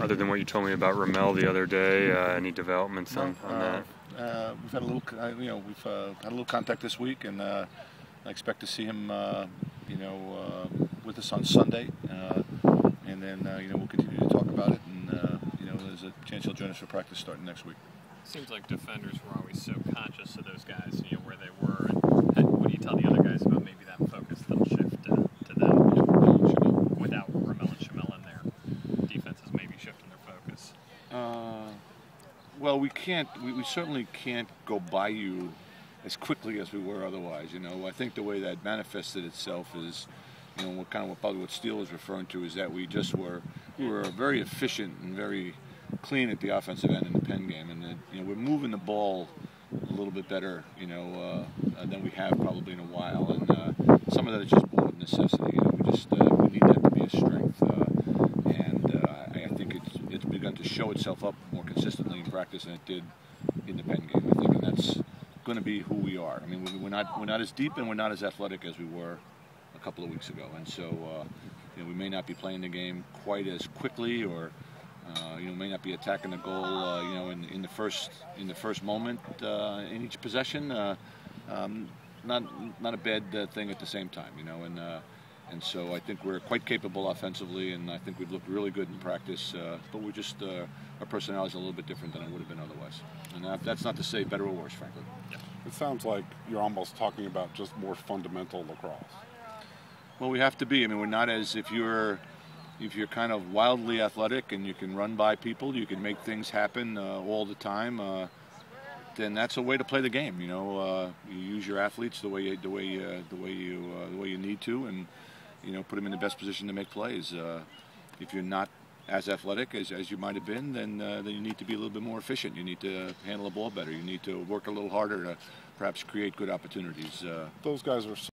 other than what you told me about Ramel the other day, any developments on that? We've had a little, we've had a little contact this week, and I expect to see him, with us on Sunday, and then we'll continue to talk about it, and there's a chance he'll join us for practice starting next week. Seems like defenders were always so conscious of those guys, where they were. And what do you tell the other guys about maybe that focus that'll shift to them without Ramel and Shamel in there? Defenses maybe shifting their focus. Well, we certainly can't go by you as quickly as we were otherwise. I think the way that manifested itself is, probably what Steele was referring to is that we were very efficient and very clean at the offensive end in the Penn game, and that, we're moving the ball a little bit better, than we have probably in a while, and some of that is just born of necessity. We need that to be a strength, and I think it's begun to show itself up more consistently in practice than it did in the Penn game. I think, and that's going to be who we are. I mean, we're not as deep and we're not as athletic as we were a couple of weeks ago, and so we may not be playing the game quite as quickly, or may not be attacking the goal, in the first moment in each possession. Not a bad thing at the same time, and so I think we're quite capable offensively, and I think we've looked really good in practice. But we're just our personality is a little bit different than it would have been otherwise, and that's not to say better or worse, frankly. It sounds like you're almost talking about just more fundamental lacrosse. Well, we have to be. I mean, we're not as if you're kind of wildly athletic and you can run by people, you can make things happen all the time, then that's a way to play the game. You use your athletes the way you need to, and put them in the best position to make plays. If you're not as athletic as you might have been, then you need to be a little bit more efficient. You need to handle the ball better. You need to work a little harder to perhaps create good opportunities. Those guys are